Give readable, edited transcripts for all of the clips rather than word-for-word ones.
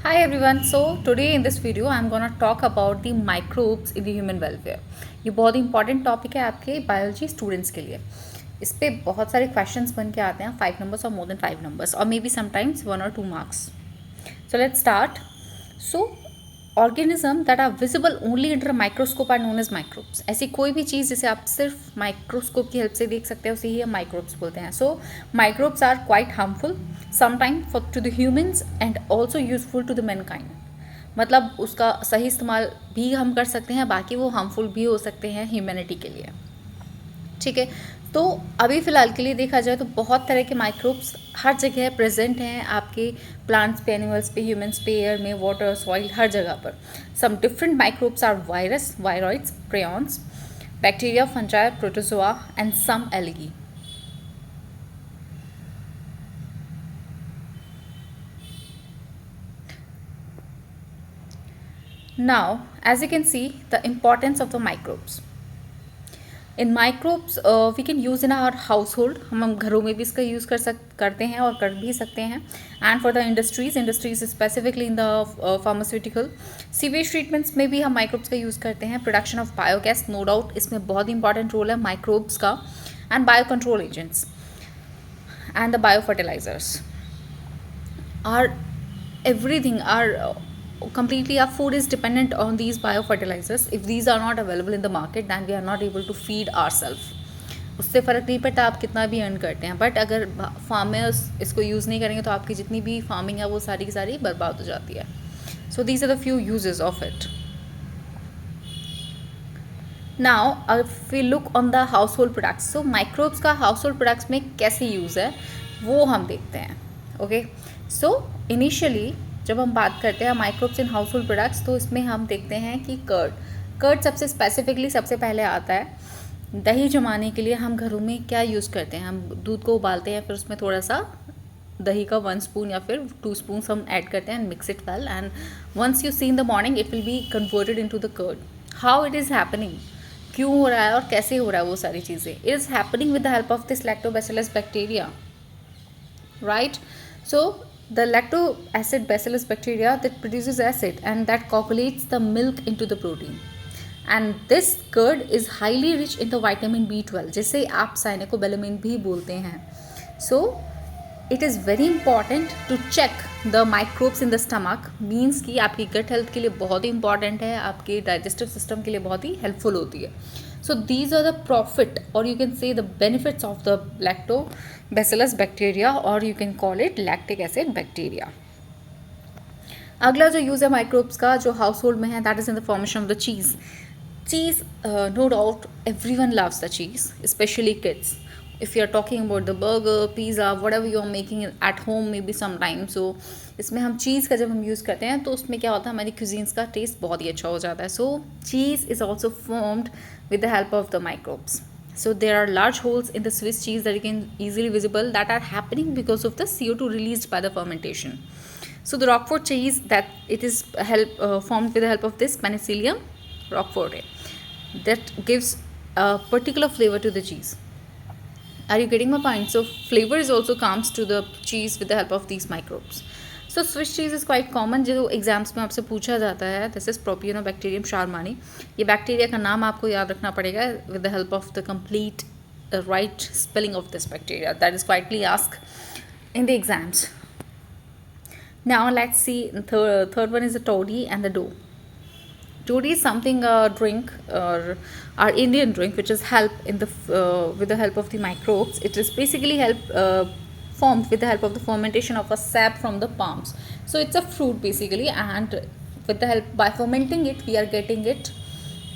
Hi everyone. So today in this video I'm gonna talk about the microbes in the human welfare. ये बहुत ही important topic है आपके biology students के लिए. इस पे बहुत सारे क्वेश्चंस बन के आते हैं 5 numbers और मोर देन 5 numbers और maybe sometimes 1 or 2 marks. So let's start. So organism that are visible only under microscope are known as microbes. ऐसी कोई भी चीज़ जिसे आप सिर्फ माइक्रोस्कोप की हेल्प से देख सकते हैं उसे ही हम माइक्रोब्स बोलते हैं. So microbes are quite harmful sometime for to the humans and also useful to the mankind. मतलब उसका सही इस्तेमाल भी हम कर सकते हैं, बाकी वो हार्मफुल भी हो सकते हैं ह्यूमैनिटी के लिए. ठीक है. तो अभी फ़िलहाल के लिए देखा जाए तो बहुत तरह के माइक्रोब्स हर जगह प्रेजेंट हैं आपके प्लांट्स पे, एनिमल्स पे, ह्यूमंस पे, एयर में, वाटर, सॉइल, हर जगह पर. Some different microbes are virus, viroids, prions, bacteria, fungi, protozoa and some algae. Now, as you can see, the importance of the microbes. In microbes we can use in our household. हम घरों में भी इसका use करते हैं और कर भी सकते हैं. And for the industries specifically in the pharmaceutical sewage treatments में भी हम माइक्रोब्स का यूज़ करते हैं. Production of biogas, no doubt इसमें बहुत इंपॉर्टेंट रोल है माइक्रोब्स का. And bio control agents and the biofertilizers are everything are completely our food is dependent on these biofertilizers. If these are not available in the market then we are not able to feed ourselves. उससे फ़र्क नहीं पड़ता आप कितना भी earn करते हैं, but अगर फार्मर्स इसको यूज़ नहीं करेंगे तो आपकी जितनी भी फार्मिंग है वो सारी की सारी बर्बाद हो जाती है. So these are the few uses of it. Now if we look on the household products, so microbes का हाउस होल्ड प्रोडक्ट्स में कैसे यूज़ है वो हम देखते हैं. ओके. सो इनिशियली जब हम बात करते हैं microbes in house hold products तो इसमें हम देखते हैं कि कर्ड सबसे स्पेसिफिकली सबसे पहले आता है. दही जमाने के लिए हम घरों में क्या यूज़ करते हैं, हम दूध को उबालते हैं, फिर उसमें थोड़ा सा दही का 1 spoon या फिर 2 spoons हम ऐड करते हैं and mix it well and once you see in the morning it will be converted into the curd. How it is happening, क्यों हो रहा है और कैसे हो रहा है वो सारी चीज़ें. It is happening with the help of this lactobacillus bacteria, right? So the lacto-acid bacillus bacteria that produces acid and that coagulates the milk into the protein. And this curd is highly rich in the vitamin B12 जिसे आप साइनोकोबैलामिन भी बोलते हैं. So it is very important to check the microbes in the stomach. Means कि आपकी gut health के लिए बहुत ही इंपॉर्टेंट है, आपके डाइजेस्टिव सिस्टम के लिए बहुत ही हेल्पफुल होती है. So these are the profit or you can say the benefits of the lactobacillus bacteria or you can call it lactic acid bacteria. अगला जो यूज़ है माइक्रोब्स का जो हाउस होल्ड में है that is in the formation of the cheese. Cheese no doubt everyone loves the cheese, especially kids. If you are talking about the burger, pizza, whatever you are making at home maybe sometimes, so इसमें हम चीज़ का जब हम use करते हैं तो उसमें क्या होता है हमारी cuisines का टेस्ट बहुत ही अच्छा हो जाता है. So cheese is also formed with the help of the microbes. So there are large holes in the Swiss cheese that you can easily visible that are happening because of the CO2 released by the fermentation. So the Roquefort cheese that it is formed with the help of this Penicillium roqueforti that gives a particular flavor to the cheese. Are you getting my point? So flavor is also comes to the cheese with the help of these microbes. So Swiss cheese is quite common जो exams में आपसे पूछा जाता है. This is Propionibacterium shermanii. ये bacteria का नाम आपको याद रखना पड़ेगा with the help of the complete right spelling of this bacteria that is quietly asked in the exams. Now let's see third one is the toddy and the dough. Toddy is something drink or our Indian drink which is help in the with the help of the microbes. It is basically formed with the help of the fermentation of a sap from the palms. So it's a fruit basically, and with the help by fermenting it we are getting it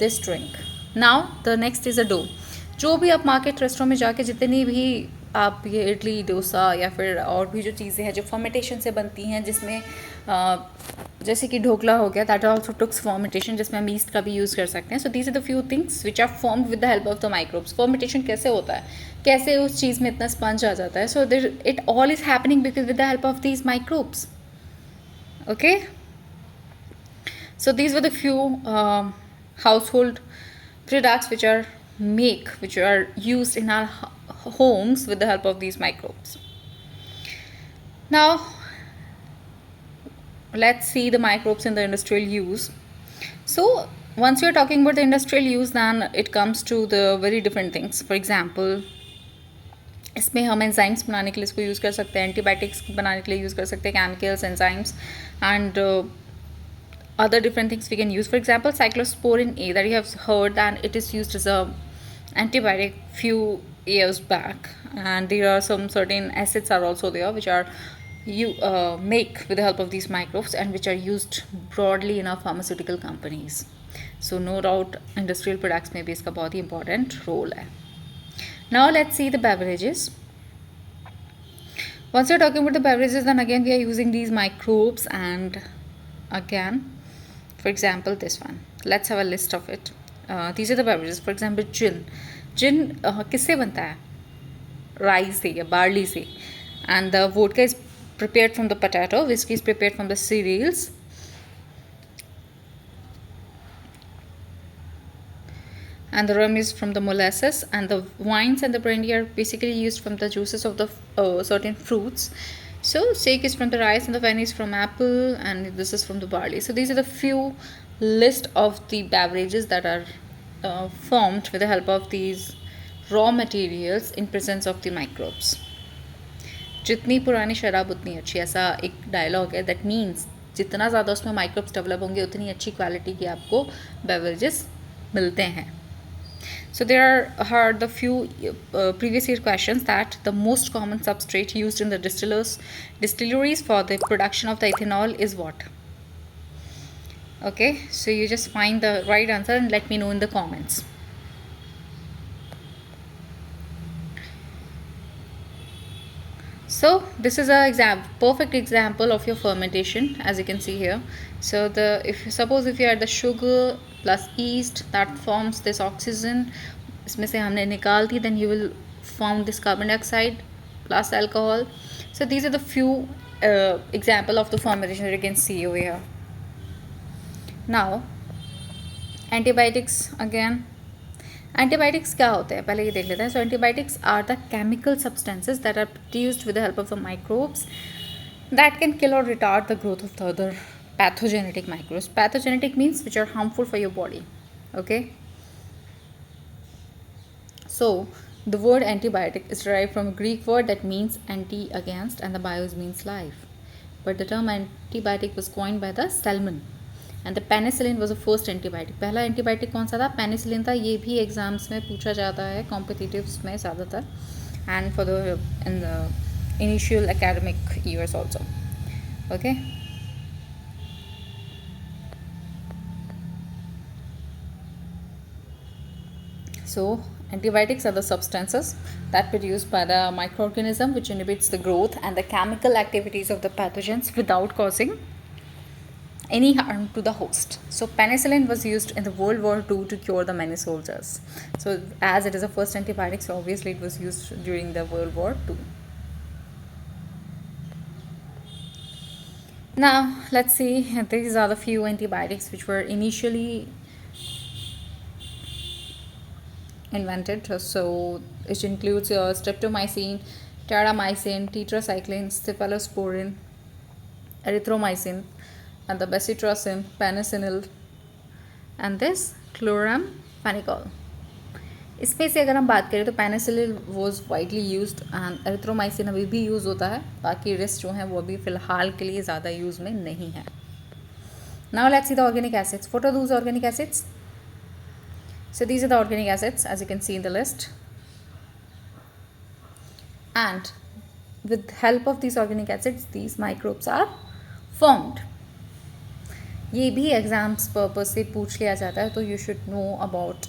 this drink. Now the next is a dough. जो भी आप market restaurant में जाके जितनी भी आप ये इडली डोसा या फिर और भी जो चीज़ें हैं जो फर्मेंटेशन से बनती हैं जिसमें जैसे कि ढोकला हो गया दैट आल्सो टुक्स फर्मेंटेशन जिसमें हम ईस्ट का भी यूज़ कर सकते हैं. So these are the few things which are formed with the help of the microbes. Fermentation कैसे होता है, कैसे उस चीज़ में इतना स्पंज आ जाता है. So it all is happening because with the help of these microbes. Okay. So these were the few household products which are used in our homes with the help of these microbes. Now let's see the microbes in the industrial use. So once you're talking about the industrial use, then it comes to the very different things. For example, इसमें हम enzymes बनाने के लिए इसको use कर सकते हैं, antibiotics बनाने के लिए यूज़ कर सकते हैं, chemicals, enzymes, and other different things we can use. For example, cyclosporin A that you have heard, and it is used as a antibiotic few years back, and there are some certain acids are also there which are you make with the help of these microbes and which are used broadly in our pharmaceutical companies. So no doubt industrial products में भी इसका बहुत ही important role है. Now let's see the beverages. Once you're talking about the beverages, then again we are using these microbes, and again, for example, this one. Let's have a list of it. These are the beverages. For example, gin. Gin किससे बनता है? Rice से या barley से. And the vodka is prepared from the potato. Whiskey is prepared from the cereals. And the rum is from the molasses, and the wines and the brandy are basically used from the juices of the certain fruits. So sake is from the rice, and the wine is from apple, and this is from the barley. So these are the few list of the beverages that are formed with the help of these raw materials in presence of the microbes. जितनी पुरानी शराब उतनी अच्छी, ऐसा एक dialogue है. That means जितना ज़्यादा उसमें माइक्रोब्स डेवलप होंगे उतनी अच्छी क्वालिटी की आपको बेवरेजेस मिलते हैं. So there are the few previous year questions that the most common substrate used in the distilleries for the production of the ethanol is what? Okay, so you just find the right answer and let me know in the comments. So this is a perfect example of your fermentation, as you can see here. So suppose if you add the sugar plus yeast, that forms this oxygen. इसमें से हमने निकाल दी, then you will form this carbon dioxide plus alcohol. So these are the few example of the fermentation that you can see over here. Now antibiotics again. Antibiotics क्या होते हैं पहले ये देख लेते हैं. So antibiotics are the chemical substances that are produced with the help of the microbes that can kill or retard the growth of the other pathogenetic microbes. Pathogenetic means which are harmful for your body. Okay, so the word antibiotic is derived from a Greek word that means anti, against, and the bios means life. But the term antibiotic was coined by the Salmon, and the penicillin was the first antibiotic. पहला antibiotic कौन सा था? Penicillin था. ये भी exams में पूछा जाता है, कॉम्पिटिटिव्स में ज़्यादातर, and for the in the initial academic years also. Okay, so antibiotics are the substances that produced by the microorganism which inhibits the growth and the chemical activities of the pathogens without causing any harm to the host. So penicillin was used in the World War II to cure the many soldiers. So as it is the first antibiotic, so obviously it was used during the World War II. Now let's see, these are the few antibiotics which were initially invented. So it includes streptomycin, terramycin, tetracycline, cephalosporin, erythromycin, and the bacitracin, penicillin, and this chloramphenicol. इसमें से अगर हम बात करें तो penicillin was widely used and erythromycin अभी भी use होता है. बाकी रेस्ट जो हैं वो अभी फ़िलहाल के लिए ज़्यादा यूज़ में नहीं है. Now let's see the organic acids. What are those organic acids? So these are the organic acids as you can see in the list, and with help of these organic acids these microbes are formed. ये भी exams purpose से पूछ लिया जाता है, तो you should know about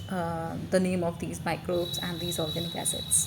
the name of these microbes and these organic acids.